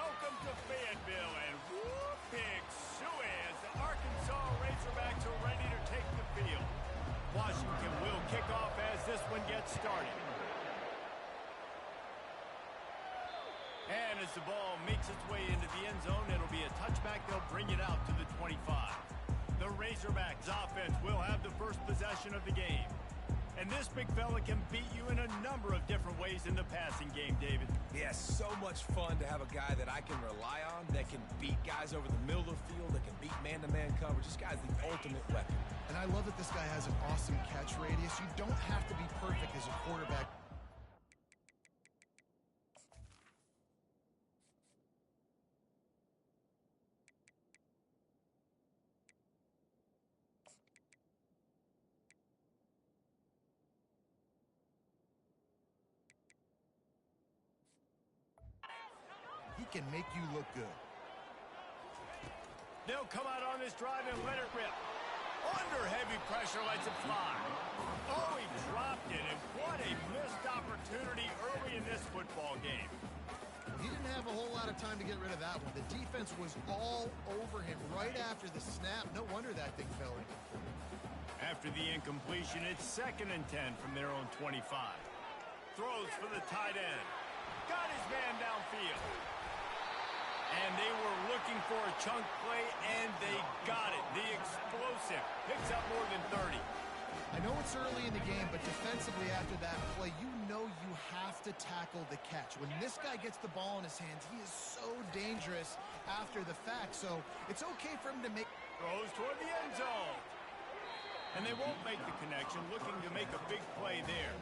Welcome to Fayetteville, and whoop, big suey as the Arkansas Razorbacks are ready to take the field. Washington will kick off as this one gets started. And as the ball makes its way into the end zone, it'll be a touchback. They'll bring it out to the 25. The Razorbacks offense will have the first possession of the game. And this big fella can beat you in a number of different ways in the passing game, David. Yeah, so much fun to have a guy that I can rely on, that can beat guys over the middle of the field, that can beat man-to-man coverage. This guy's the ultimate weapon. And I love that this guy has an awesome catch radius. You don't have to be perfect as a quarterback. He can make you look good. They'll come out on this drive and let it rip. Under heavy pressure, lets it fly. Oh, he dropped it, and what a missed opportunity early in this football game. He didn't have a whole lot of time to get rid of that one. The defense was all over him right after the snap. No wonder that thing fell incomplete. After the incompletion, it's 2nd and 10 from their own 25. Throws for the tight end. Got his man downfield. And they were looking for a chunk play, and they got it. The explosive picks up more than 30. I know it's early in the game, but defensively after that play, you know you have to tackle the catch. When this guy gets the ball in his hands, he is so dangerous after the fact. So it's okay for him to make... Throws toward the end zone. And they won't make the connection, looking to make a big play there.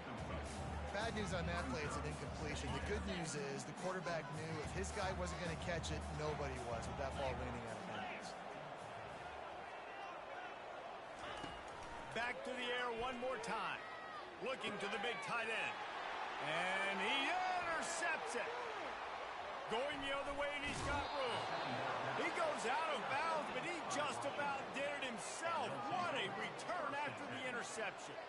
Bad news on that play, it's an incompletion. The good news is the quarterback knew if his guy wasn't going to catch it, nobody was with that ball landing out of bounds. Back to the air one more time. Looking to the big tight end. And he intercepts it. Going the other way, and he's got room. He goes out of bounds, but he just about did it himself. What a return after the interception.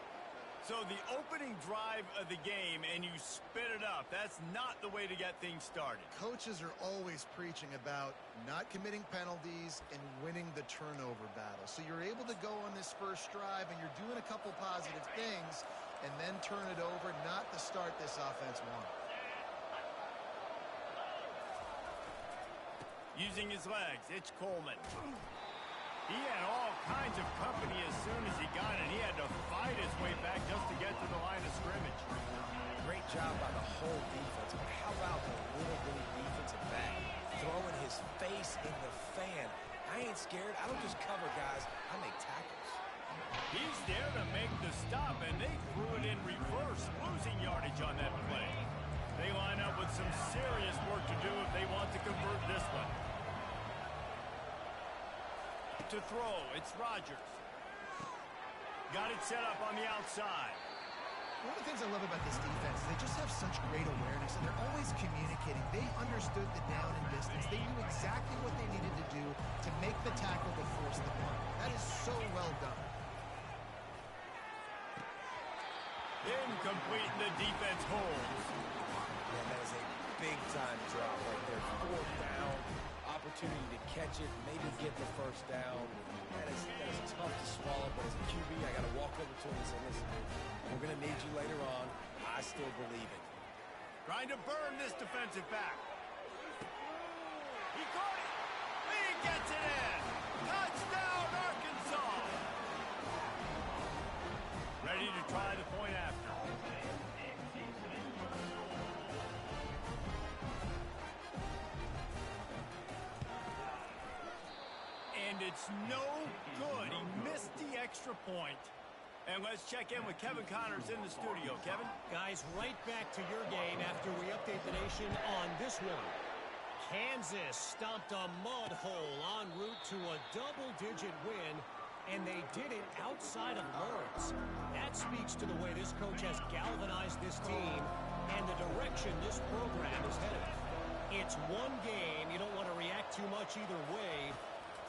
So the opening drive of the game, and you spit it up. That's not the way to get things started. Coaches are always preaching about not committing penalties and winning the turnover battle. So you're able to go on this first drive, and you're doing a couple positive things, and then turn it over, not the start this offense wanted. Using his legs, it's Coleman. He had all kinds of company as soon as he got it. He had to fight his way back just to get to the line of scrimmage. Great job by the whole defense, but how about the little bitty defensive back throwing his face in the fan? I ain't scared. I don't just cover guys. I make tackles. He's there to make the stop, and they threw it in reverse, losing yardage on that play. They line up with some serious work to do if they want to convert this one. To throw, it's Rodgers. Got it set up on the outside. One of the things I love about this defense is they just have such great awareness, and they're always communicating. They understood the down and distance. They knew exactly what they needed to do to make the tackle to force the punt. That is so well done. Incomplete, the defense holds. Yeah, that is a big-time drop right there. 4th down. Opportunity to catch it, maybe get the first down. That is tough to swallow, but as a QB, I got to walk over to him and say, listen, we're going to need you later on. I still believe it. Trying to burn this defensive back. He caught it. He gets it in. Touchdown, Arkansas. Ready to try the point after. And it's no good. He missed the extra point. And let's check in with Kevin Connors in the studio. Kevin? Guys, right back to your game after we update the nation on this one. Kansas stomped a mud hole en route to a double-digit win, and they did it outside of Lawrence. That speaks to the way this coach has galvanized this team and the direction this program is headed. It's one game. You don't want to react too much either way.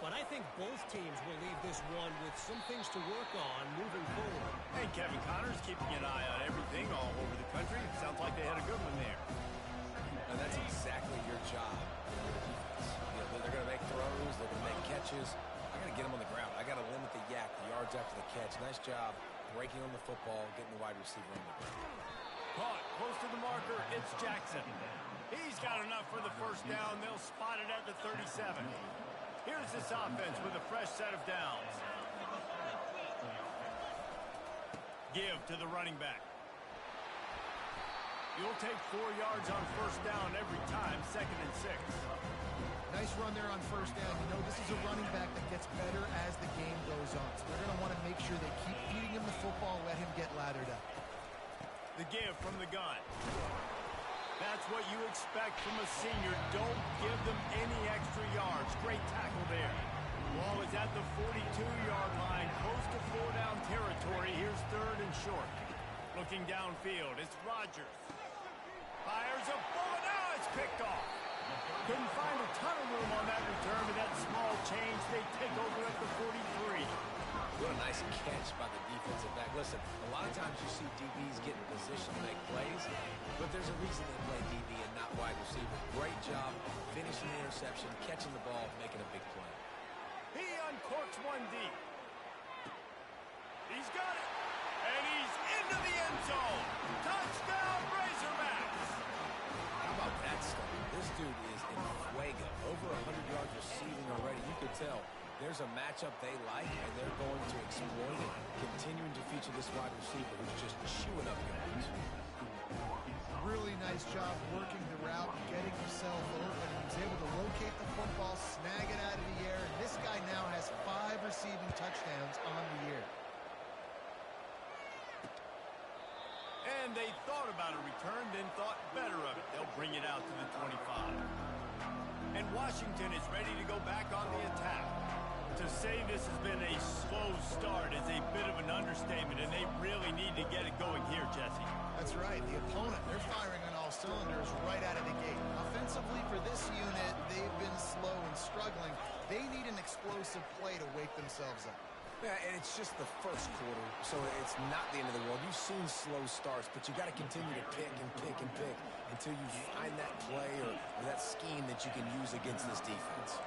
But I think both teams will leave this one with some things to work on moving forward. Hey, Kevin Connors keeping an eye on everything all over the country. Sounds like they had a good one there. And that's exactly your job. You're yards after the catch. Nice job breaking on the football, getting the wide receiver on the ground. Caught close to the marker. It's Jackson. He's got enough for the first down. They'll spot it at the 37. Here's this offense with a fresh set of downs. Give to the running back. You'll take 4 yards on first down every time, 2nd and 6. Nice run there on first down. You know, this is a running back that gets better as the game goes on. So they're going to want to make sure they keep feeding him the football, let him get lathered up. The give from the gun. That's what you expect from a senior. Don't give them any extra yards. Great tackle there. Ball is at the 42-yard line, close to 4-down territory. Here's 3rd and short. Looking downfield, it's Rodgers. Fires a bullet. Now it's picked off. Couldn't find a ton of room on that return, but that small change, they take over at the 43. What a nice catch by the defensive back. Listen, a lot of times you see DBs get in position to make plays, but there's a reason they play DB and not wide receiver. Great job finishing the interception, catching the ball, making a big play. He uncorks one deep. He's got it. And he's into the end zone. Touchdown, Razorbacks. How about that stuff? This dude is in fuego. Over 100 yards receiving already. You could tell there's a matchup they like, and they're going to exploit it, continuing to feature this wide receiver who's just chewing up yards. Really nice job working the route, getting himself open. He was able to locate the football, snag it out of the air, and this guy now has 5 receiving touchdowns on the year. And they thought about a return, then thought better of it. They'll bring it out to the 25. And Washington is ready to go back on the attack. To say this has been a slow start is a bit of an understatement, and they really need to get it going here, Jesse. That's right. The opponent, they're firing on all cylinders right out of the gate. Offensively for this unit, they've been slow and struggling. They need an explosive play to wake themselves up. Yeah, and it's just the first quarter, so it's not the end of the world. You've seen slow starts, but you got to continue to pick and pick and pick until you find that play or that scheme that you can use against this defense.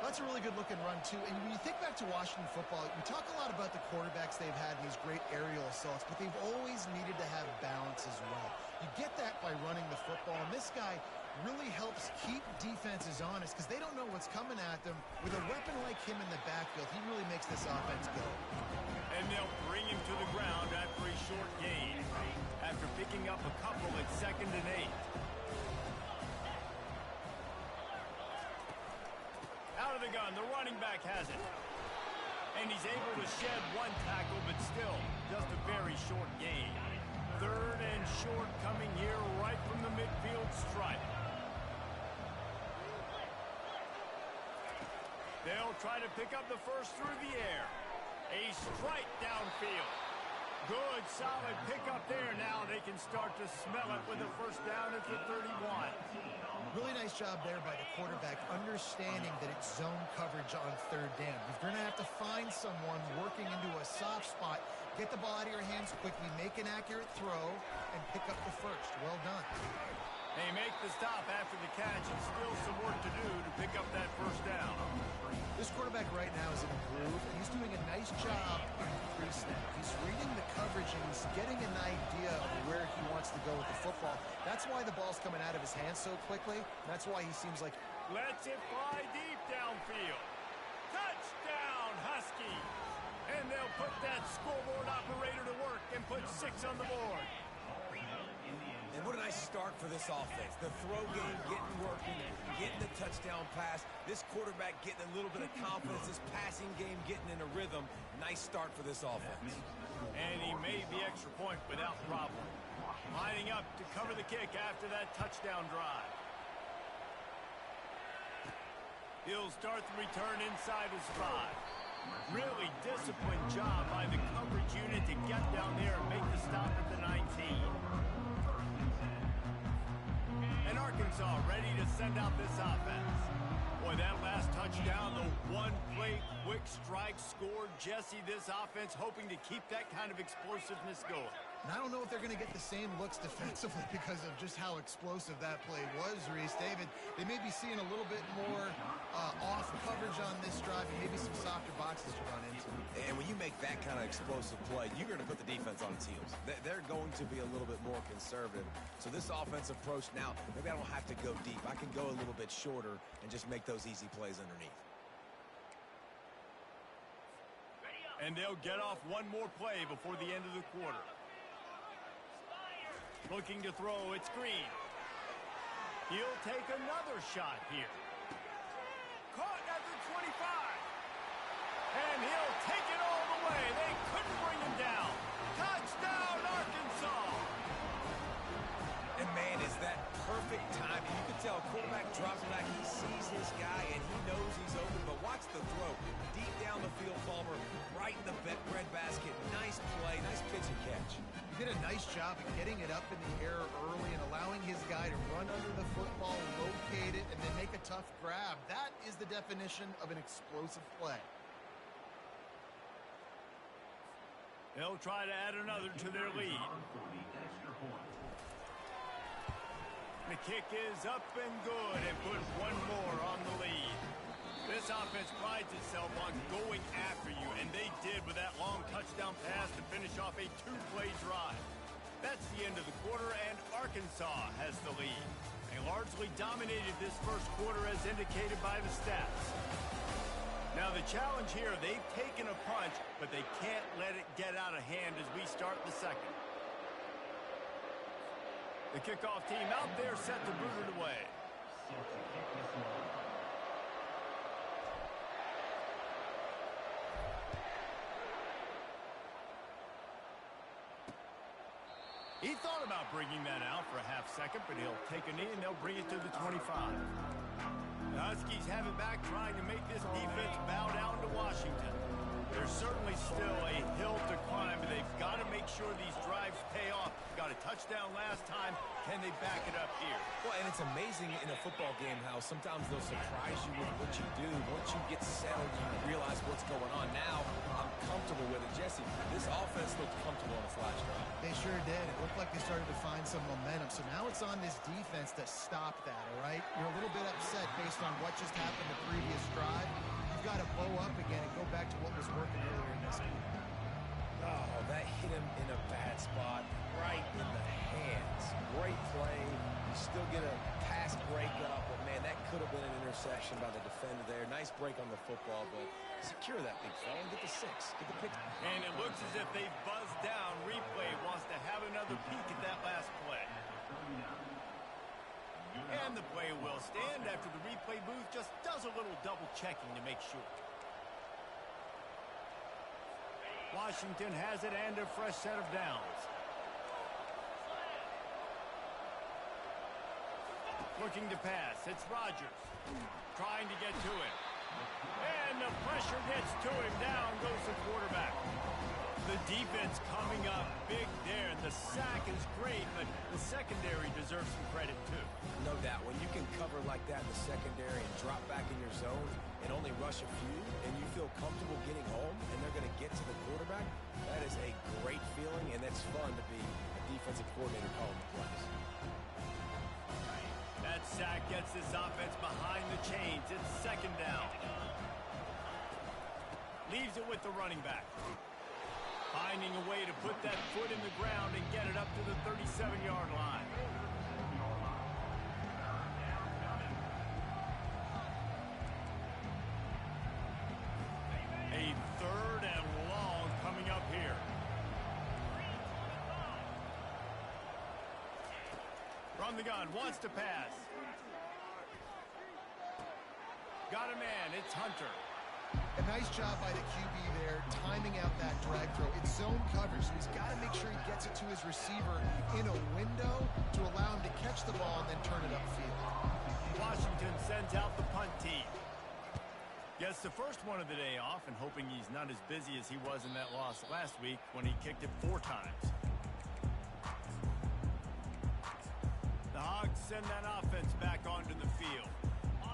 That's a really good-looking run, too. And when you think back to Washington football, we talk a lot about the quarterbacks they've had in these great aerial assaults, but they've always needed to have balance as well. You get that by running the football, and this guy really helps keep defenses honest because they don't know what's coming at them. With a weapon like him in the backfield, he really makes this offense go. And they'll bring him to the ground after a short gain, after picking up a couple at 2nd and 8. Out of the gun, the running back has it. And he's able to shed 1 tackle, but still just a very short gain. 3rd and short coming here right from the midfield stripe. They'll try to pick up the first through the air. A strike downfield. Good, solid pickup there. Now they can start to smell it with a first down at the 31. Really nice job there by the quarterback, understanding that it's zone coverage on 3rd down. You're going to have to find someone working into a soft spot, get the ball out of your hands quickly, make an accurate throw, and pick up the first. Well done. They make the stop after the catch, and still some work to do to pick up that first down. This quarterback right now is in a groove, and he's doing a nice job in pre-snap. He's reading the coverage, and he's getting an idea of where he wants to go with the football. That's why the ball's coming out of his hands so quickly. That's why he seems like... Lets it fly deep downfield. Touchdown, Huskies! And they'll put that scoreboard operator to work and put 6 on the board. And what a nice start for this offense. The throw game getting working, getting the touchdown pass. This quarterback getting a little bit of confidence. This passing game getting in a rhythm. Nice start for this offense. And he made the extra point without problem. Lining up to cover the kick after that touchdown drive. He'll start the return inside his 5. Really disciplined job by the coverage unit to get down there and make the stop at the 19. And Arkansas ready to send out this offense. Boy, that last touchdown, the one-play quick strike scored. Jesse, this offense hoping to keep that kind of explosiveness going. And I don't know if they're going to get the same looks defensively because of just how explosive that play was, Reese. David, they may be seeing a little bit more off coverage on this drive and maybe some softer boxes to run into. And when you make that kind of explosive play, you're going to put the defense on its heels. They're going to be a little bit more conservative. So this offensive approach now, maybe I don't have to go deep. I can go a little bit shorter and just make those easy plays underneath. And they'll get off one more play before the end of the quarter. Looking to throw, it's Green. He'll take another shot here. Caught at the 25. And he'll take it all the way. They couldn't bring him down. Touchdown, Arkansas. And man, is that perfect timing. You can tell quarterback drops back. He sees his guy, and he knows he's open. But watch the throw. Deep down the field, Palmer, right in the bread basket. Nice play, nice pitch and catch. He did a nice job of getting it up in the air early and allowing his guy to run under the football, locate it, and then make a tough grab. That is the definition of an explosive play. They'll try to add another to their lead. The kick is up and good and put one more on the lead. This offense prides itself on going after you, and they did with that long touchdown pass to finish off a two-play drive. That's the end of the quarter, and Arkansas has the lead. They largely dominated this first quarter as indicated by the stats. Now the challenge here, they've taken a punch, but they can't let it get out of hand as we start the second. The kickoff team out there set to boot it away. He thought about bringing that out for a half second, but he'll take a knee and they'll bring it to the 25. The Huskies have it back, trying to make this defense bow down to Washington. There's certainly still a hill to climb, but they've got to make sure these drives pay off. Got a touchdown last time. Can they back it up here? Well, and it's amazing in a football game how sometimes they'll surprise you with what you do. Once you get settled, you realize what's going on. Now, I'm comfortable with it. Jesse, this offense looked comfortable on the flash drive. They sure did. It looked like they started to find some momentum. So now it's on this defense to stop that, all right? You're a little bit upset based on what just happened the previous drive. You've got to blow up again and go back to what was working earlier in this game. Oh, that hit him in a bad spot, right in the hands. Great play. You still get a pass breakup, but man, that could have been an interception by the defender there. Nice break on the football, but secure that big fella and get the 6. Get the pick. And it looks as if they've buzzed down. Replay wants to have another peek at that last play. And the play will stand after the replay booth just does a little double checking to make sure. Washington has it and a fresh set of downs. Looking to pass. It's Rodgers. Trying to get to it. And the pressure gets to him. Down goes the quarterback. The defense coming up big there. The sack is great, but the secondary deserves some credit too. No doubt. When you can cover like that in the secondary and drop back in your zone and only rush a few, and you feel comfortable getting home, and they're going to get to the quarterback, that is a great feeling, and that's fun to be a defensive coordinator calling the plays. That sack gets this offense behind the chains. It's second down. Leaves it with the running back. Finding a way to put that foot in the ground and get it up to the 37-yard line. A third and long coming up here. From the gun, wants to pass. Got a man, it's Hunter. A nice job by the QB there, timing out that drag throw. It's zone coverage, so he's got to make sure he gets it to his receiver in a window to allow him to catch the ball and then turn it upfield. Washington sends out the punt team. Gets the first one of the day off and hoping he's not as busy as he was in that loss last week when he kicked it 4 times. The Hogs send that offense back onto the field.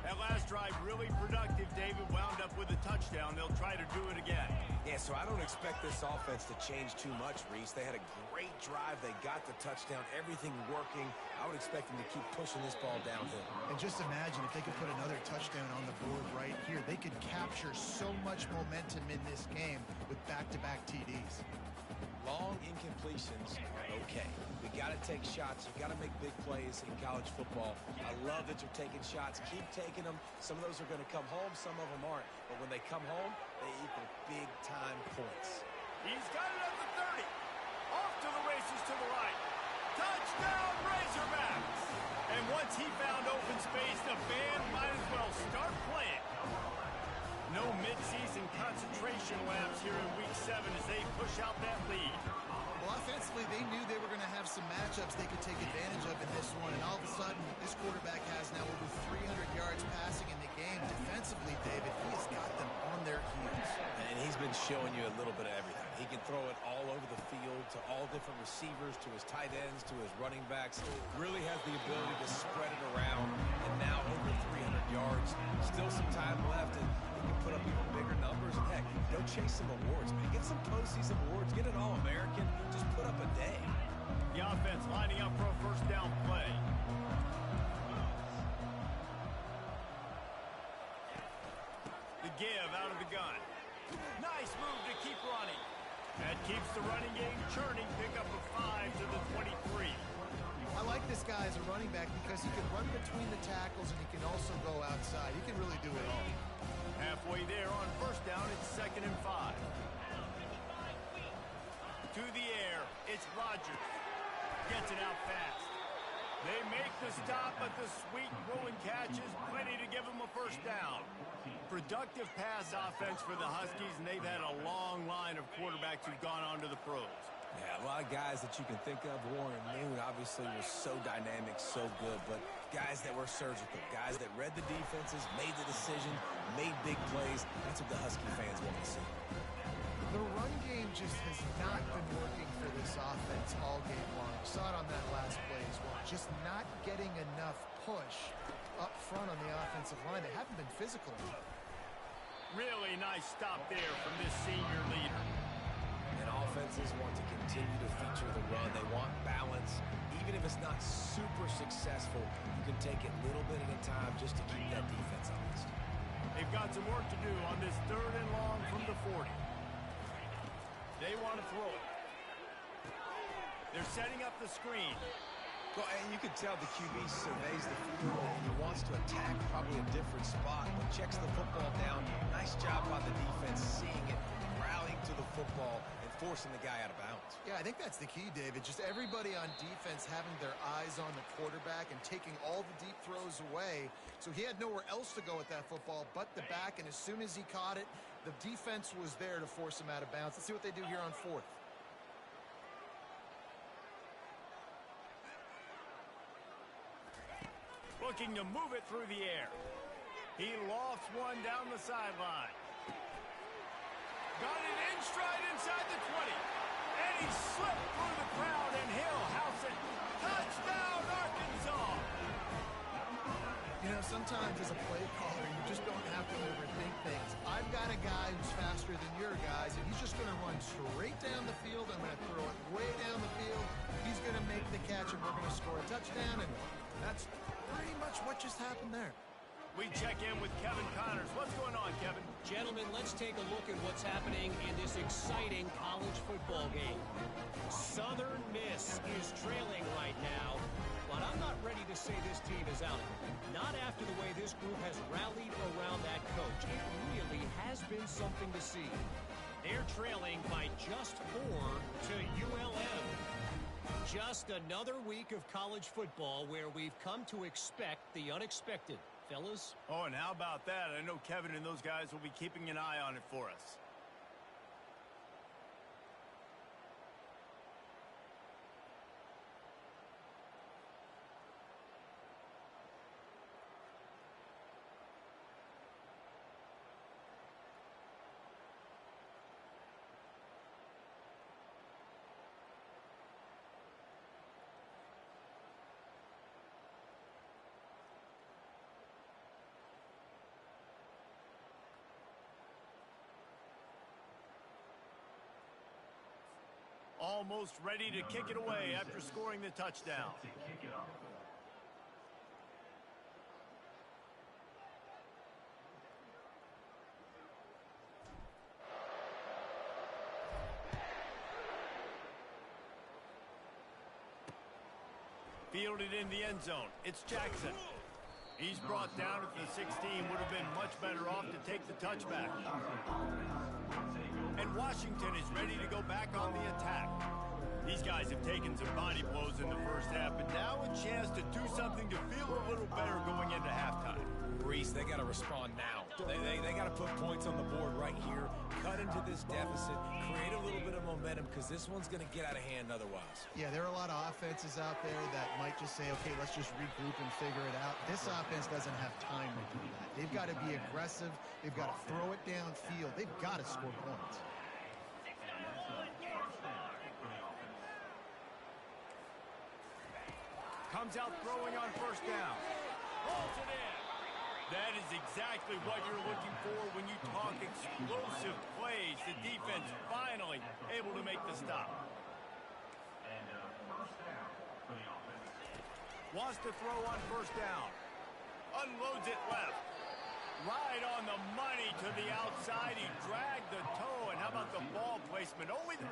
That last drive really productive. David wound up with a touchdown. They'll try to do it again. Yeah, so I don't expect this offense to change too much, Reese. They had a great drive. They got the touchdown. Everything working. I would expect them to keep pushing this ball downhill. And just imagine if they could put another touchdown on the board right here. They could capture so much momentum in this game with back-to-back TDs. Long incompletions are okay. We got to take shots. You got to make big plays in college football. I love that you're taking shots. Keep taking them. Some of those are going to come home. Some of them aren't. But when they come home, they equal big-time points. He's got it at the 30. Off to the races to the right. Touchdown, Razorbacks! And once he found open space, the band might as well start playing. No midseason concentration lapse here in Week 7 as they push out that lead. Well, offensively, they knew they were going to have some matchups they could take advantage of in this one, and all of a sudden, this quarterback has now over 300 yards passing in the game. Defensively, David, he has got them on their heels. And he's been showing you a little bit of everything. He can throw it all over the field to all different receivers, to his tight ends, to his running backs. Really has the ability to spread it around, and now over 300 yards. Still some time left, and he can put up even bigger numbers. And heck, go chase some awards, man. Get some postseason awards. Get an All-American. Just put up a day. The offense lining up for a first down play. The give out of the gun. Nice move to keep running. That keeps the running game churning. Pick up a 5 to the 23. I like this guy as a running back because he can run between the tackles and he can also go outside. He can really do it all. Halfway there on first down, it's 2nd and 5. To the air, it's Rodgers. Gets it out fast. They make the stop, but the sweet rolling catch is plenty to give them a first down. Productive pass offense for the Huskies, and they've had a long line of quarterbacks who've gone on to the pros. Yeah, a lot of guys that you can think of. Warren Moon obviously was so dynamic, so good, but guys that were surgical, guys that read the defenses, made the decision, made big plays. That's what the Husky fans want to see. The run game just has not been working for this offense all game long. You saw it on that last play as well. Just not getting enough push up front on the offensive line. They haven't been physical enough. Really nice stop there from this senior leader. And offenses want to continue to feature the run. They want balance. Even if it's not super successful, you can take it little bit at a time just to keep that defense honest. They've got some work to do on this 3rd and long from the 40. They want to throw it. They're setting up the screen. Well, and you can tell the QB surveys the field and he wants to attack probably a different spot, but checks the football down. Nice job by the defense seeing it, rallying to the football, and forcing the guy out of bounds. Yeah, I think that's the key, David. Just everybody on defense having their eyes on the quarterback and taking all the deep throws away. So he had nowhere else to go with that football but the back, and as soon as he caught it, the defense was there to force him out of bounds. Let's see what they do here on 4th. Looking to move it through the air. He lofts one down the sideline. Got it in stride inside the 20. And he slipped through the crowd, and he'll house it. Touchdown, Arkansas! You know, sometimes as a play caller, you just don't have to overthink things. I've got a guy who's faster than your guys, and he's just going to run straight down the field. I'm going to throw it way down the field. He's going to make the catch, and we're going to score a touchdown, and that's pretty much what just happened there. We check in with Kevin Connors. What's going on, Kevin? Gentlemen, let's take a look at what's happening in this exciting college football game. Southern Miss is trailing right now, but I'm not ready to say this team is out of it. Not after the way this group has rallied around that coach. It really has been something to see. They're trailing by just 4 to ULM. Just another week of college football where we've come to expect the unexpected. Fellas? Oh, and how about that? I know Kevin and those guys will be keeping an eye on it for us. almost ready to kick it away after scoring the touchdown. Fielded in the end zone. It's Jackson. He's brought down at the 16. Would have been much better off to take the touchback. And Washington is ready to go back on the attack. These guys have taken some body blows in the first half, but now a chance to do something to feel a little better going into halftime. Reese, they got to respond now. They got to put points on the board right here, cut into this deficit, create a little bit of momentum, because this one's going to get out of hand otherwise. Yeah, there are a lot of offenses out there that might just say, okay, let's just regroup and figure it out. This offense doesn't have time to do that. They've got to be aggressive. They've got to throw it downfield. They've got to score points. Comes out throwing on first down. Holds it in. That is exactly what you're looking for when you talk explosive plays. The defense finally able to make the stop. Wants to throw on first down. Unloads it left. Right on the money to the outside. He dragged the toe. And how about the ball placement? Only the...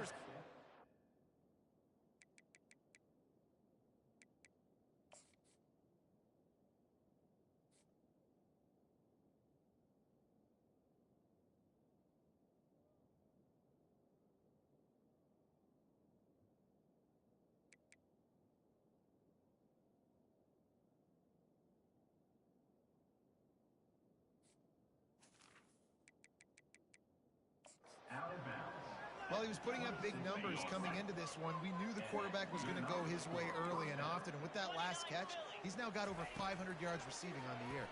Well, he was putting up big numbers coming into this one. We knew the quarterback was going to go his way early and often. And with that last catch, he's now got over 500 yards receiving on the year.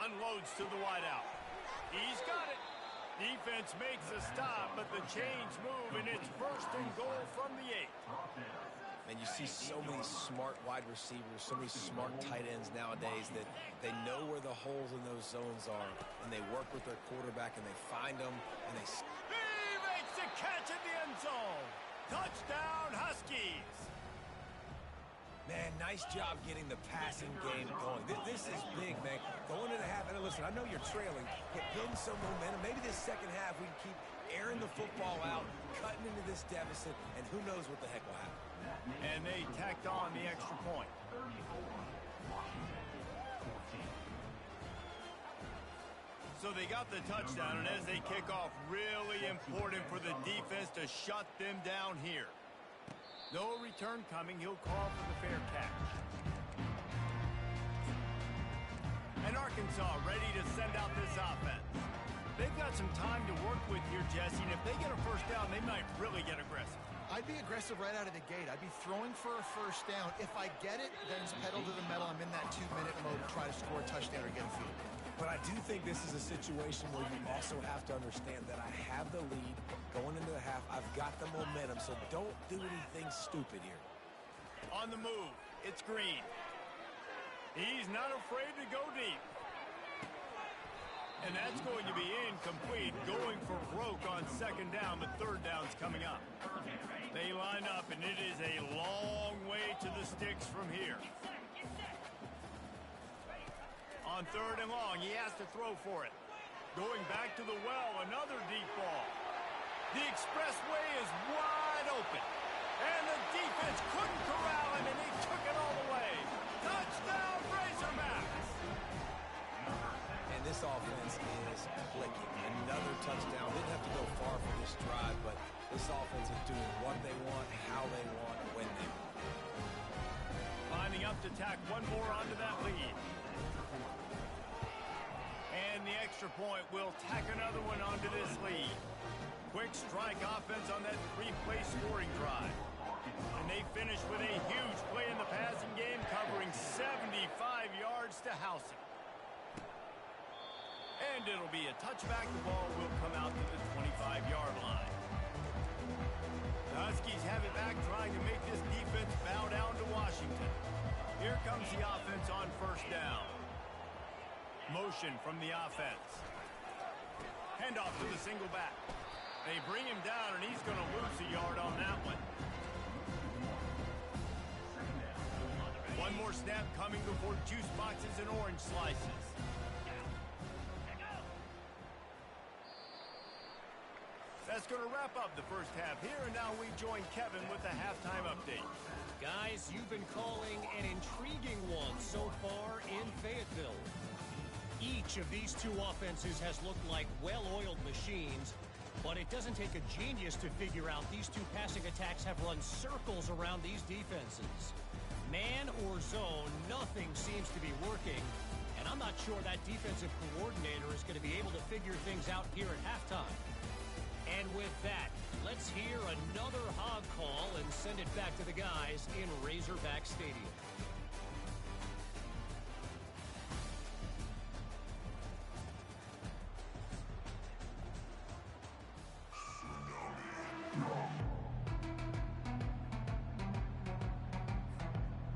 Unloads to the wideout. He's got it. Defense makes a stop, but the chains move, and it's first and goal from the 8. And you see so many smart wide receivers, so many smart tight ends nowadays that they know where the holes in those zones are, and they work with their quarterback, and they find them, and they... He makes the catch in the end zone. Touchdown, Huskies. Man, nice job getting the passing game going. This is big, man. Going into the half, and listen, I know you're trailing, but getting some momentum. Maybe this second half we can keep airing the football out, cutting into this deficit, and who knows what the heck will happen. And they tacked on the extra point. So they got the touchdown, and as they kick off, really important for the defense to shut them down here. No return coming. He'll call for the fair catch. And Arkansas ready to send out this offense. They've got some time to work with here, Jesse, and if they get a first down, they might really get aggressive. I'd be aggressive right out of the gate. I'd be throwing for a first down. If I get it, then it's pedal to the metal. I'm in that 2-minute mode to try to score a touchdown or get a field goal. But I do think this is a situation where you also have to understand that I have the lead going into the half. I've got the momentum, so don't do anything stupid here. On the move, it's Green. He's not afraid to go deep. And that's going to be incomplete, going for broke on second down, but third down's coming up. They line up, and it is a long way to the sticks from here. On third and long, he has to throw for it. Going back to the well, another deep ball. The expressway is wide open. And the defense couldn't corral him, and he took it all the way. Touchdown, Razorbacks! And this offense is clicking. Another touchdown. Didn't have to go far for this drive, but this offense is doing what they want, how they want, when they want. Lining up to tack one more onto that lead. And the extra point will tack another one onto this lead. Quick strike offense on that 3-play scoring drive. And they finish with a huge play in the passing game, covering 75 yards to house it. And it'll be a touchback. The ball will come out to the 25-yard line. The Huskies have it back, trying to make this defense bow down to Washington. Here comes the offense on first down. Motion from the offense. Handoff to the single back. They bring him down, and he's going to lose a yard on that one. One more snap coming before juice boxes and orange slices. That's going to wrap up the first half here, and now we join Kevin with the halftime update. Guys, you've been calling an intriguing one so far in Fayetteville. Each of these two offenses has looked like well-oiled machines, but it doesn't take a genius to figure out these two passing attacks have run circles around these defenses. Man or zone, nothing seems to be working, and I'm not sure that defensive coordinator is going to be able to figure things out here at halftime. And with that, let's hear another hog call and send it back to the guys in Razorback Stadium.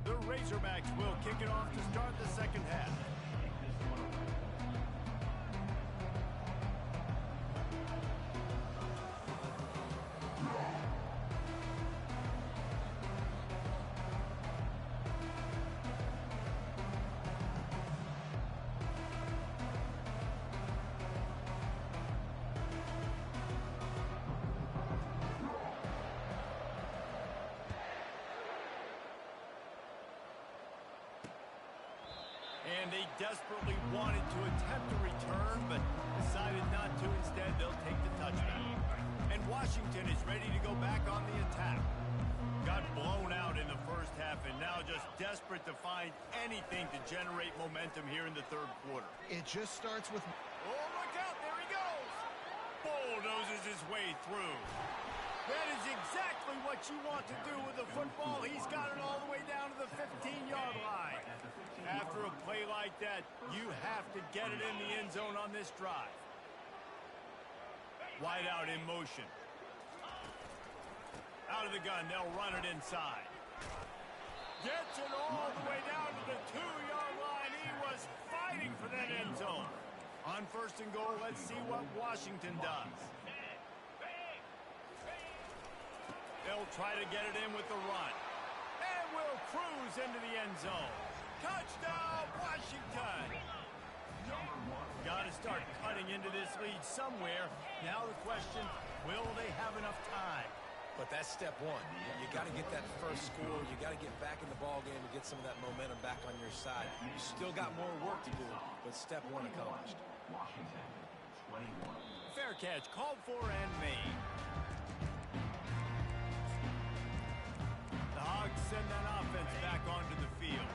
The Razorbacks will kick it off to start the second half. And they desperately wanted to attempt a return, but decided not to. Instead, they'll take the touchdown. And Washington is ready to go back on the attack. Got blown out in the first half, and now just desperate to find anything to generate momentum here in the third quarter. It just starts with... Oh, look out, there he goes! Bulldozes his way through. That is exactly what you want to do with the football. He's got it all the way down to the 15-yard line. After a play like that, you have to get it in the end zone on this drive. Wide out in motion. Out of the gun, they'll run it inside. Gets it all the way down to the 2-yard line. He was fighting for that end zone. On first and goal, let's see what Washington does. They'll try to get it in with the run. And will cruise into the end zone. Touchdown, Washington! Got to start cutting into this lead somewhere. Now the question, will they have enough time? But that's step one. You got to get that first score. You got to get back in the ball game to get some of that momentum back on your side. You still got more work to do, but step one accomplished. Fair catch called for and made. The Hogs send that offense back onto the field.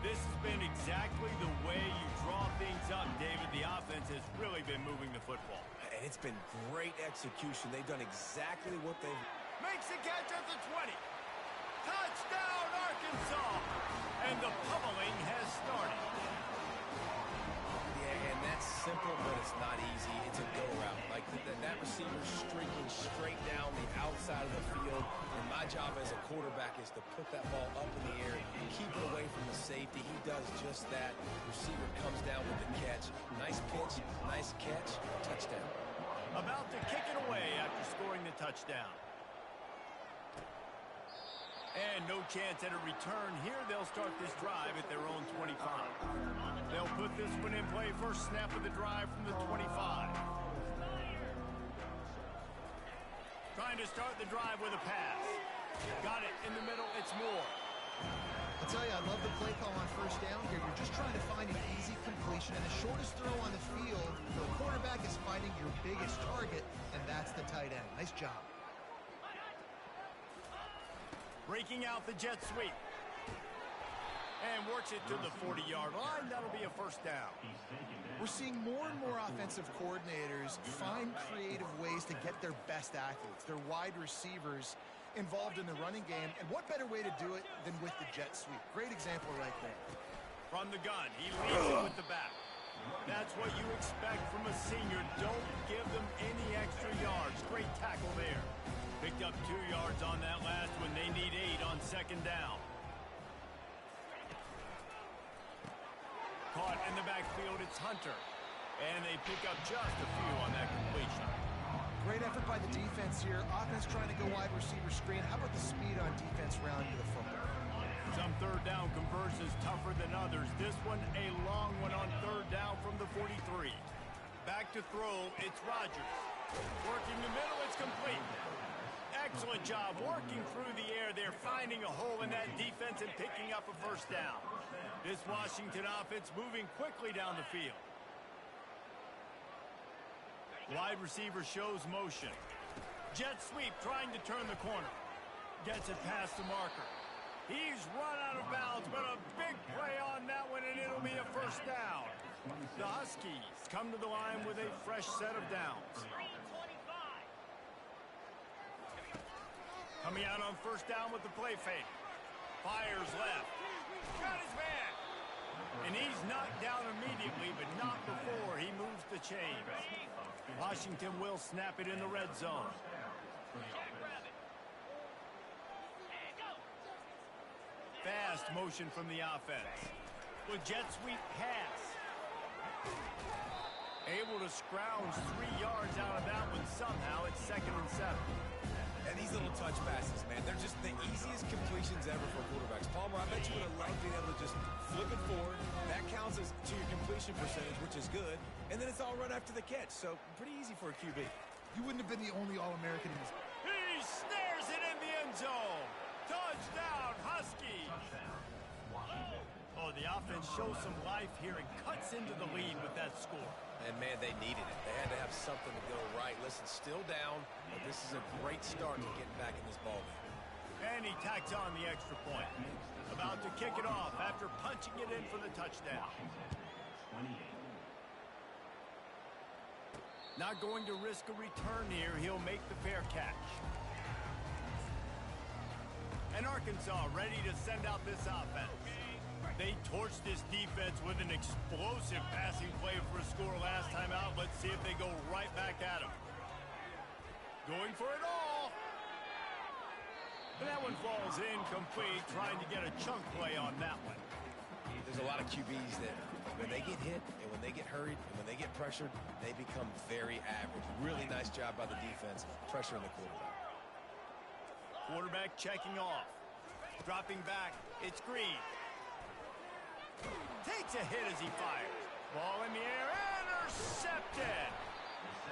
This has been exactly the way you draw things up, David. The offense has really been moving the football. And it's been great execution. They've done exactly what they've... Makes the catch at the 20. Touchdown, Arkansas! And the pummeling has started. Yeah, and that's simple, but it's not easy. It's a go route. Like that receiver's streaking straight down the outside of the field. And my job as a quarterback is to put that ball up in the air, keep it away from the safety. He does just that. Receiver comes down with the catch. Nice pitch, nice catch, touchdown. About to kick it away after scoring the touchdown. And no chance at a return here. They'll start this drive at their own 25. They'll put this one in play. First snap of the drive from the 25. Trying to start the drive with a pass. Got it in the middle. It's Moore. I'll tell you, I love the play call on first down here. You're just trying to find an easy completion and the shortest throw on the field. The quarterback is finding your biggest target, and that's the tight end. Nice job. Breaking out the jet sweep. And works it to the 40-yard line. That'll be a first down. We're seeing more and more offensive coordinators find creative ways to get their best athletes, their wide receivers, involved in the running game. And what better way to do it than with the jet sweep? Great example right there. From the gun, he leads it with the back. That's what you expect from a senior. Don't give them any extra yards. Great tackle there. Picked up 2 yards on that last one. They need 8 on second down. Caught in the backfield, it's Hunter. And they pick up just a few on that completion. Great effort by the defense here. Offense trying to go wide receiver screen. How about the speed on defense rounding to the football? Some third down conversions tougher than others. This one a long one on third down from the 43. Back to throw, it's Rodgers. Working the middle, it's complete. Excellent job working through the air there, finding a hole in that defense and picking up a first down. This Washington offense moving quickly down the field. Wide receiver shows motion. Jet sweep trying to turn the corner. Gets it past the marker. He's run out of bounds, but a big play on that one, and it'll be a first down. The Huskies come to the line with a fresh set of downs. Coming out on first down with the play fake. Fires left. Got his man. And he's knocked down immediately, but not before he moves the chains. Washington will snap it in the red zone. Fast motion from the offense. With jet sweep pass. Able to scrounge 3 yards out of that one somehow. It's 2nd and 7. And these little touch passes, man, they're just the easiest completions ever for quarterbacks. Palmer, I bet you would have loved being able to just flip it forward. That counts as to your completion percentage, which is good. And then it's all run after the catch. So pretty easy for a QB. You wouldn't have been the only All-American in this. He snares it in the end zone. Touchdown, Huskies. Oh, the offense shows some life here and cuts into the lead with that score. And, man, they needed it. They had to have something to go right. Listen, still down, but this is a great start to getting back in this ballgame. And he tacks on the extra point. About to kick it off after punching it in for the touchdown. Not going to risk a return here. He'll make the fair catch. And Arkansas ready to send out this offense. They torched this defense with an explosive passing play for a score last time out. Let's see if they go right back at him. Going for it all. And that one falls incomplete, trying to get a chunk play on that one. There's a lot of QBs that when they get hit and when they get hurried and when they get pressured, they become very average. Really nice job by the defense, pressuring the quarterback. Quarterback checking off. Dropping back, it's Green. Takes a hit as he fires. Ball in the air, intercepted.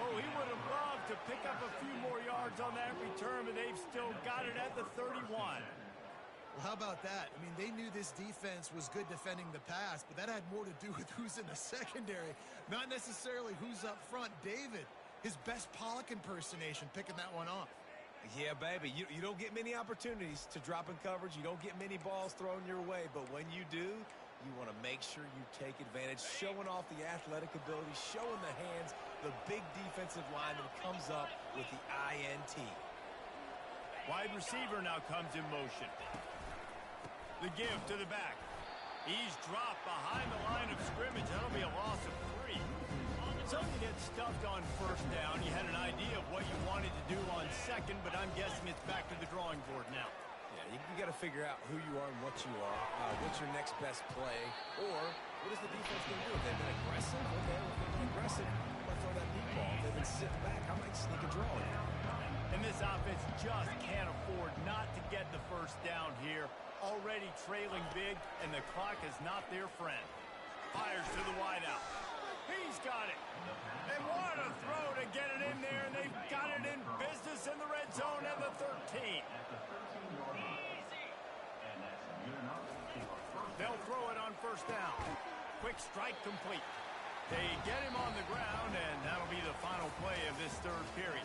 Oh, he would have loved to pick up a few more yards on that return, but they've still got it at the 31. Well, how about that? I mean, they knew this defense was good defending the pass, but that had more to do with who's in the secondary, not necessarily who's up front. David, his best Pollock impersonation, picking that one off. Yeah, baby, you don't get many opportunities to drop in coverage. You don't get many balls thrown your way, but when you do, you want to make sure you take advantage, showing off the athletic ability, showing the hands, the big defensive lineman comes up with the INT. Wide receiver now comes in motion. The give to the back. He's dropped behind the line of scrimmage. That'll be a loss of 3. So you get stuffed on first down. You had an idea of what you wanted to do on second, but I'm guessing it's back to the drawing board now. You got to figure out who you are and what you are. What's your next best play? Or what is the defense going to do? If they've been aggressive, okay. If they've been aggressive, I'm going to throw that deep ball. If they've been sitting back, I might sneak a draw in. And this offense just can't afford not to get the first down here. Already trailing big, and the clock is not their friend. Fires to the wideout. He's got it. And what a throw to get it in there, and they've got it in business in the red zone at the 13. They'll throw it on first down. Quick strike complete. They get him on the ground, and that'll be the final play of this third period.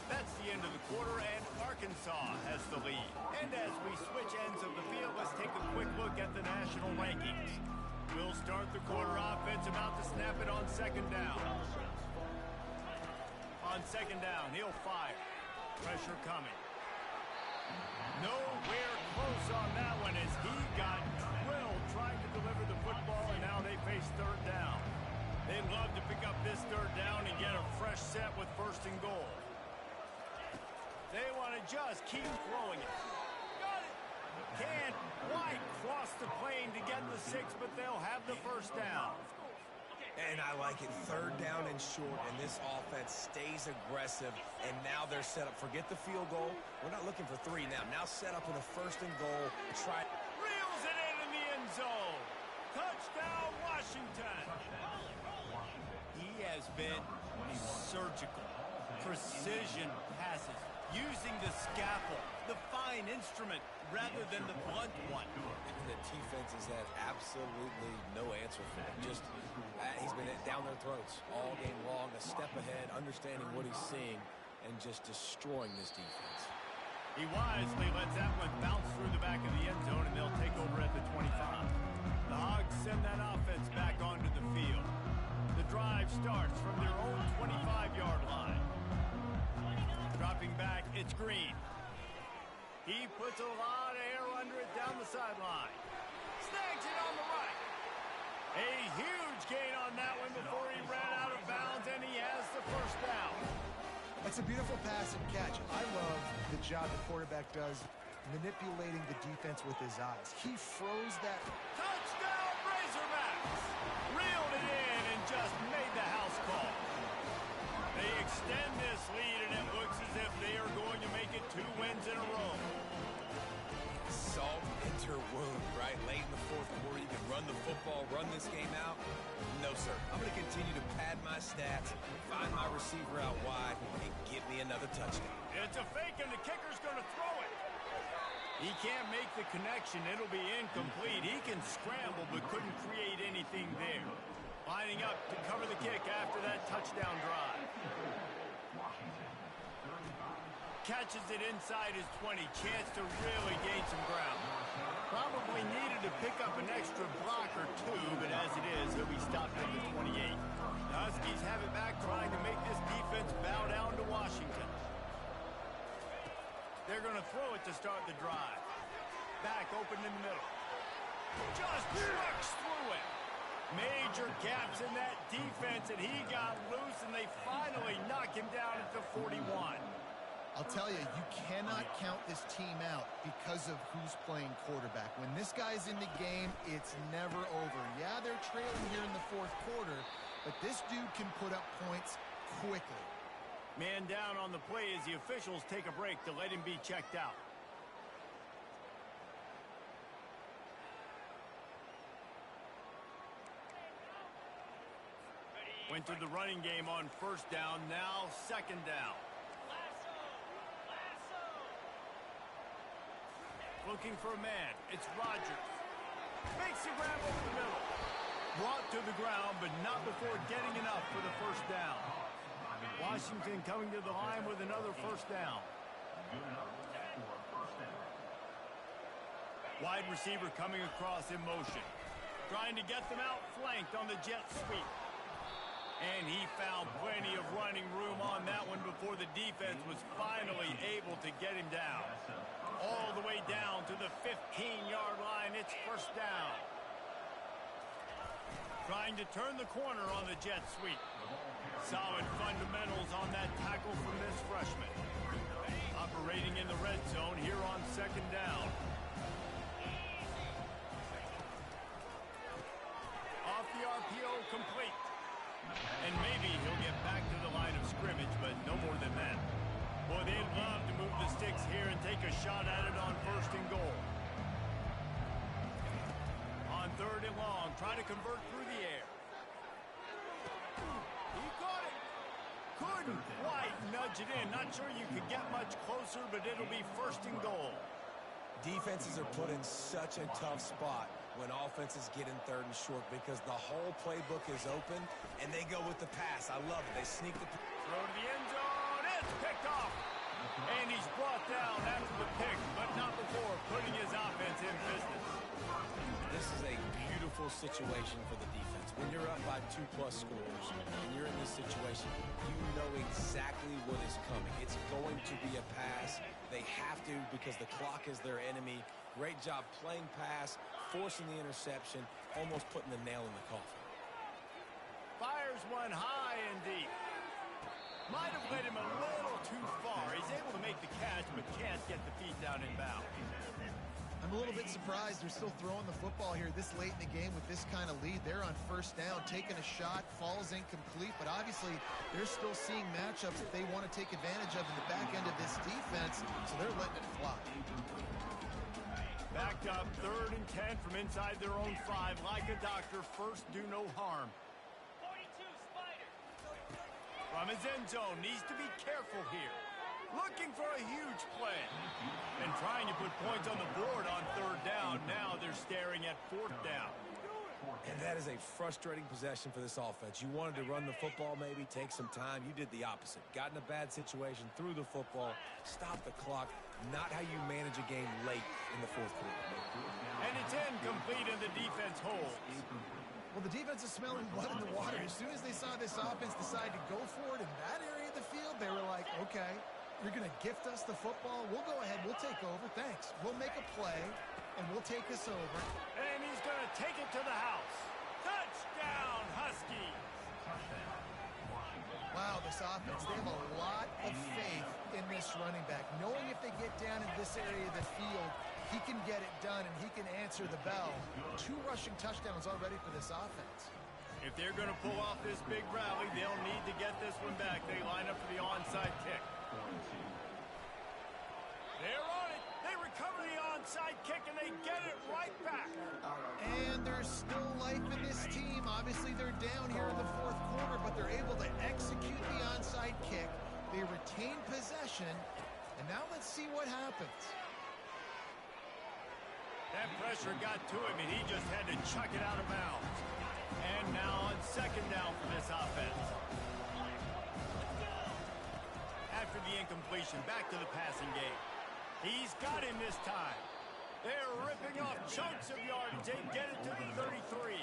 That's the end of the quarter, and Arkansas has the lead. And as we switch ends of the field, let's take a quick look at the national rankings. We'll start the quarter offense, about to snap it on second down. On second down, he'll fire. Pressure coming. Nowhere close on that one as he got drilled trying to deliver the football, and now they face third down. They'd love to pick up this third down and get a fresh set with first and goal. They want to just keep throwing it. Got it. Can't quite cross the plane to get the 6, but they'll have the first down. And I like it. Third down and short, and this offense stays aggressive. And now they're set up. Forget the field goal. We're not looking for 3 now. Now set up in a 1st and goal. Try. Reels it in the end zone. Touchdown, Washington. He has been surgical. Precision passes. Using the scalpel, the fine instrument, rather than the blunt one. The defense has had absolutely no answer for him. Just, he's been down their throats all game long, a step ahead, understanding what he's seeing, and just destroying this defense. He wisely lets that one bounce through the back of the end zone, and they'll take over at the 25. The Hogs send that offense back onto the field. The drive starts from their own 25-yard line. Dropping back, it's Green. He puts a lot of air under it down the sideline. Snags it on the right. A huge gain on that one before he ran out of bounds, and he has the 1st down. It's a beautiful pass and catch. I love the job the quarterback does manipulating the defense with his eyes. He froze that. Touchdown, Razorbacks! Reeled it in and just made the house call. They extend this lead, and it looks as if they are going to make it 2 wins in a row. Salt into wound, right? Late in the 4th quarter, you can run the football, run this game out. No, sir. I'm going to continue to pad my stats, find my receiver out wide, and give me another touchdown. It's a fake, and the kicker's going to throw it. He can't make the connection. It'll be incomplete. He can scramble, but couldn't create anything there. Lining up to cover the kick after that touchdown drive. Catches it inside his 20. Chance to really gain some ground. Probably needed to pick up an extra block or 2, but as it is, he'll be stopped at the 28. The Huskies have it back, trying to make this defense bow down to Washington. They're going to throw it to start the drive. Back open in the middle. Just trucks through it. Major gaps in that defense, and he got loose, and they finally knock him down at the 41. I'll tell you, you cannot count this team out because of who's playing quarterback. When this guy's in the game, it's never over. Yeah, they're trailing here in the 4th quarter, but this dude can put up points quickly. Man down on the play as the officials take a break to let him be checked out. Went to the running game on 1st down, now 2nd down. Looking for a man, it's Rodgers. Makes a grab over the middle. Brought to the ground, but not before getting enough for the 1st down. Washington coming to the line with another 1st down. Wide receiver coming across in motion. Trying to get them out flanked on the jet sweep. And he found plenty of running room on that one before the defense was finally able to get him down. All the way down to the 15-yard line. It's 1st down. Trying to turn the corner on the jet sweep. Solid fundamentals on that tackle from this freshman. Operating in the red zone here on 2nd down. Off the RPO, complete. And maybe he'll get back to the line of scrimmage, but no more than that. Boy, they'd love to move the sticks here and take a shot at it on 1st and goal. On 3rd and long, trying to convert through the air. He caught it. Couldn't quite nudge it in. Not sure you could get much closer, but it'll be 1st and goal. Defenses are put in such a tough spot when offenses get in 3rd and short because the whole playbook is open, and they go with the pass. I love it. They sneak the... Throw to the end zone. It's picked off. And he's brought down after the pick, but not before putting his offense in business. This is a beautiful situation for the defense. When you're up by 2+ scores and you're in this situation, you know exactly what is coming. It's going to be a pass. They have to because the clock is their enemy. Great job playing pass, forcing the interception, almost putting the nail in the coffin. Fires one high and deep. Might have led him a little too far. He's able to make the catch, but can't get the feet down in bounds. I'm a little bit surprised they're still throwing the football here this late in the game with this kind of lead. They're on first down, taking a shot, falls incomplete, but obviously they're still seeing matchups that they want to take advantage of in the back end of this defense, so they're letting it fly. Backed up, 3rd and 10 from inside their own 5. Like a doctor, first do no harm. 42 Spider. From his end zone, needs to be careful here. Looking for a huge play. And trying to put points on the board on 3rd down. Now they're staring at 4th down. And that is a frustrating possession for this offense. You wanted to run the football, maybe take some time. You did the opposite. Got in a bad situation, threw the football, stopped the clock. Not how you manage a game late in the 4th quarter. And it's incomplete and the defense holds. Well, the defense is smelling blood in the water. As soon as they saw this offense decide to go for it in that area of the field, they were like, okay, you're going to gift us the football. We'll go ahead. We'll take over. Thanks. We'll make a play, and we'll take this over. And he's going to take it to the house. Touchdown, Huskies. Wow, this offense, they have a lot of faith in this running back, knowing if they get down in this area of the field, he can get it done and he can answer the bell. 2 rushing touchdowns already for this offense. If they're going to pull off this big rally, they'll need to get this one back. They line up for the onside kick. They're on it. They recover the onside kick and they get it right back. And there's still life in this team. Obviously, they're down here in the 4th quarter, but they're able to execute the onside kick. They retain possession. And now let's see what happens. That pressure got to him, and he just had to chuck it out of bounds. And now on 2nd down for this offense. After the incompletion, back to the passing game. He's got him this time. They're ripping off chunks of yardage. They get it to the 33.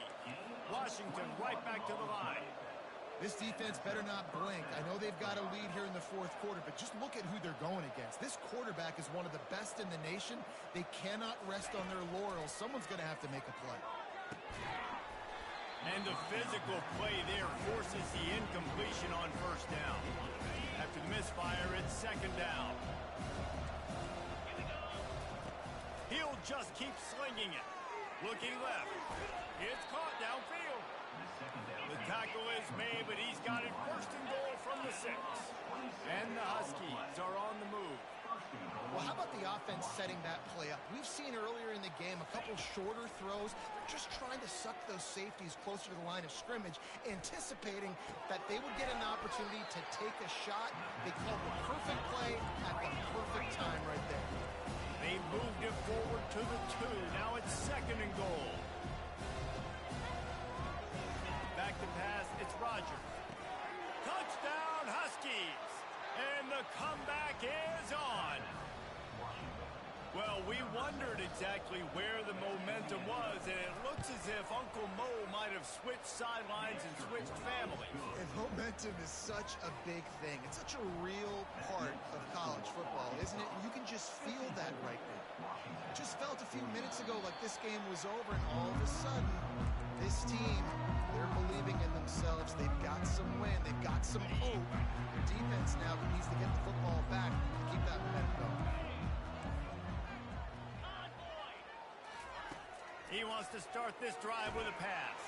Washington right back to the line. This defense better not blink. I know they've got a lead here in the 4th quarter, but just look at who they're going against. This quarterback is one of the best in the nation. They cannot rest on their laurels. Someone's going to have to make a play. And the physical play there forces the incompletion on 1st down. After the misfire, it's 2nd down. He'll just keep slinging it. Looking left. It's caught downfield. The tackle is made, but he's got it 1st and goal from the 6. And the Huskies are on the move. Well, how about the offense setting that play up? We've seen earlier in the game a couple shorter throws. They're just trying to suck those safeties closer to the line of scrimmage, anticipating that they would get an opportunity to take a shot. They called the perfect play at the perfect time right there. They moved it forward to the 2. Now it's 2nd and goal. Back to pass, it's Rogers. Touchdown, Huskies! And the comeback is on. Well, we wondered exactly where the momentum was, and it looks as if Uncle Mo might have switched sidelines and switched families. And momentum is such a big thing. It's such a real part of college football, isn't it? You can just feel that right now. Just felt a few minutes ago like this game was over, and all of a sudden, this team, they're believing in themselves. They've got some wind. They've got some hope. Their defense now needs to get the football back to keep that momentum going. He wants to start this drive with a pass.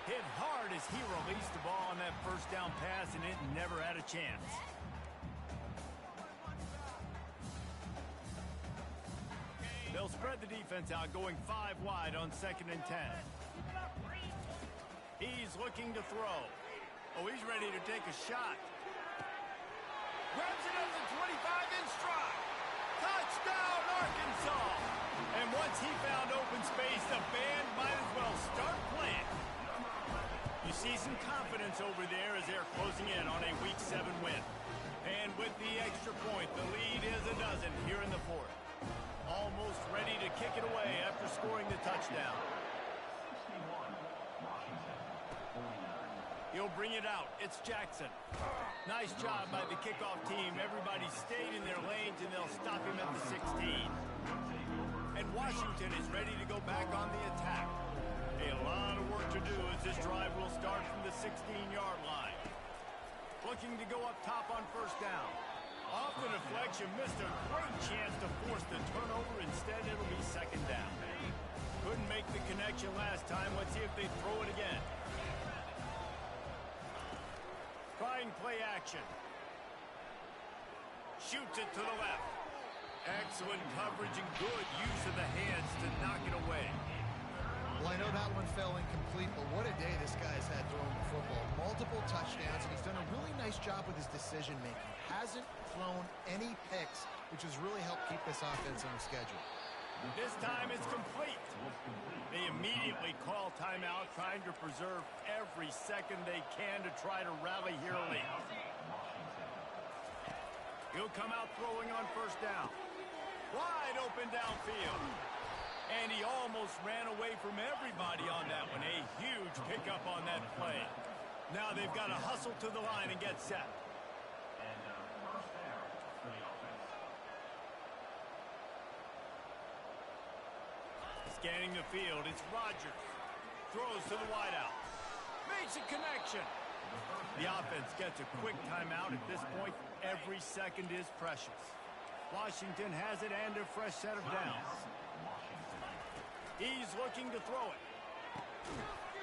Hit hard as he released the ball on that 1st down pass, and it never had a chance. They'll spread the defense out, going 5 wide on 2nd and 10. He's looking to throw. Oh, he's ready to take a shot. Grabs it up to 25 in stride. Touchdown, Arkansas! And once he found open space, the band might as well start playing. You see some confidence over there as they're closing in on a Week 7 win. And with the extra point, the lead is a dozen here in the 4th. Almost ready to kick it away after scoring the touchdown. He'll bring it out. It's Jackson. Nice job by the kickoff team. Everybody stayed in their lanes, and they'll stop him at the 16. And Washington is ready to go back on the attack. A lot of work to do as this drive will start from the 16-yard line. Looking to go up top on 1st down. Off the deflection, missed a great chance to force the turnover. Instead, it'll be second down. Couldn't make the connection last time. Let's see if they throw it again. Trying play action. Shoots it to the left. Excellent coverage and good use of the hands to knock it away. Well, I know that one fell incomplete, but what a day this guy's had throwing the football. Multiple touchdowns, and he's done a really nice job with his decision-making. Hasn't thrown any picks, which has really helped keep this offense on schedule. This time it's complete. They immediately call timeout, trying to preserve every second they can to try to rally here late. He'll come out throwing on first down. Wide open downfield. And he almost ran away from everybody on that one. A huge pickup on that play. Now they've got to hustle to the line and get set. Scanning the field, it's Rodgers. Throws to the wideout. Makes a connection. The offense gets a quick timeout at this point. Every second is precious. Washington has it and a fresh set of downs. He's looking to throw it.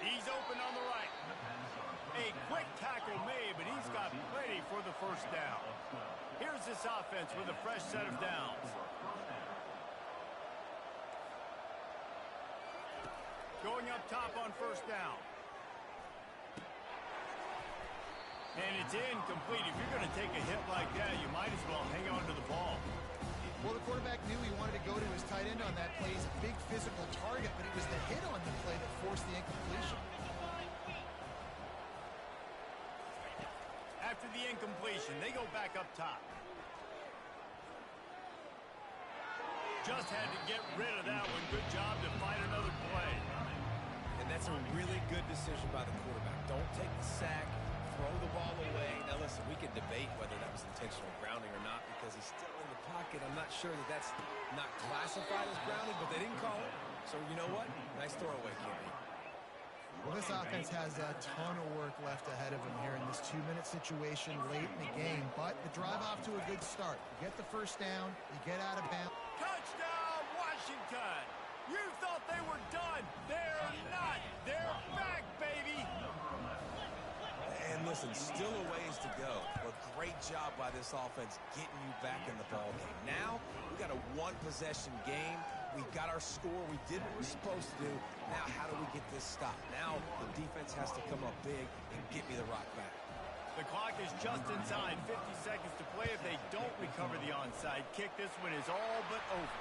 He's open on the right. A quick tackle made, but he's got plenty for the first down. Here's this offense with a fresh set of downs. Going up top on first down. And it's incomplete. If you're going to take a hit like that, you might as well hang on to the ball. Well, the quarterback knew he wanted to go to his tight end on that play. He's a big physical target, but it was the hit on the play that forced the incompletion. After the incompletion, they go back up top. Just had to get rid of that one. Good job to find another play. And that's a really good decision by the quarterback. Don't take the sack. Throw the ball away. Now, listen, we could debate whether that was intentional grounding or not because he's still in the pocket. I'm not sure that that's not classified as grounding, but they didn't call it. So, you know what? Nice throwaway, QB. Well, this offense has a ton of work left ahead of them here in this 2-minute situation late in the game, but the drive off to a good start. You get the first down, you get out of bounds. Touchdown, Washington! You thought they were done. They're not. They're back, baby. And listen, still a ways to go, but great job by this offense getting you back in the ball game. Now, we got a one-possession game. We got our score. We did what we're supposed to do. Now, how do we get this stopped? Now, the defense has to come up big and get me the rock back. The clock is just inside. 50 seconds to play. If they don't recover the onside kick, this one is all but over.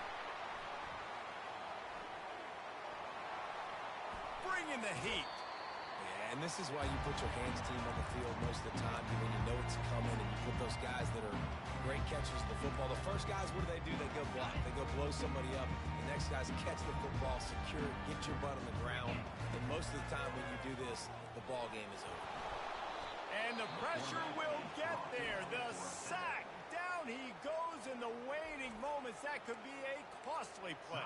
Bring in the heat. Yeah, and this is why you put your hands team on the field most of the time when you know it's coming, and you put those guys that are great catchers of the football. The first guys, what do? They go block. They go blow somebody up. The next guys catch the football, secure it, get your butt on the ground. And most of the time when you do this, the ball game is over. And the pressure will get there. The sack. Down he goes in the waning moments. That could be a costly play.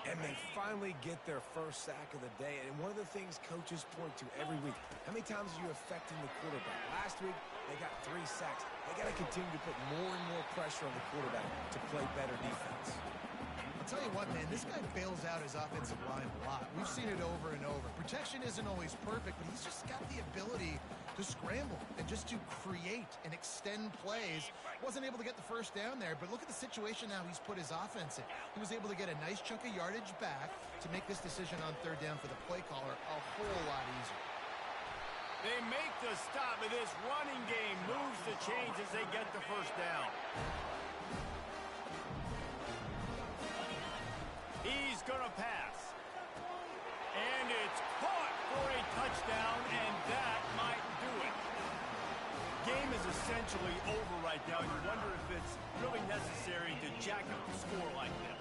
And they finally get their first sack of the day. And one of the things coaches point to every week, how many times are you affecting the quarterback? Last week, they got 3 sacks. They got to continue to put more and more pressure on the quarterback to play better defense. I'll tell you what, man, this guy bails out his offensive line a lot. We've seen it over and over. Protection isn't always perfect, but he's just got the ability to scramble and just to create and extend plays. Wasn't able to get the first down there, but look at the situation now he's put his offense in. He was able to get a nice chunk of yardage back to make this decision on third down for the play caller a whole lot easier. They make the stop, but this running game moves the chains as they get the first down. He's going to pass. And it's caught for a touchdown, and that might do it. Game is essentially over right now. You wonder if it's really necessary to jack up the score like this.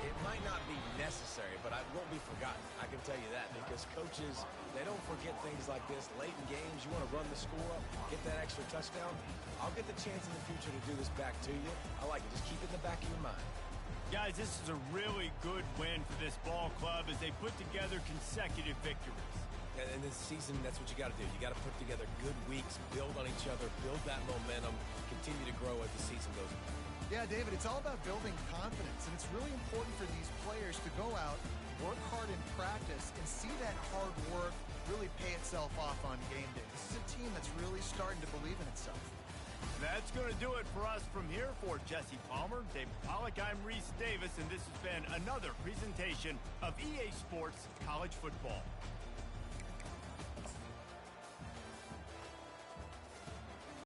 It might not be necessary, but it won't be forgotten. I can tell you that because coaches, they don't forget things like this. Late in games, you want to run the score up, get that extra touchdown. I'll get the chance in the future to do this back to you. I like it. Just keep it in the back of your mind. Guys, this is a really good win for this ball club as they put together consecutive victories. And this season, that's what you got to do. You got to put together good weeks, build on each other, build that momentum, continue to grow as the season goes on. Yeah, David, it's all about building confidence, and it's really important for these players to go out, work hard in practice, and see that hard work really pay itself off on game day. This is a team that's really starting to believe in itself. That's going to do it for us from here. For Jesse Palmer, David Pollack, I'm Reese Davis, and this has been another presentation of EA Sports College Football.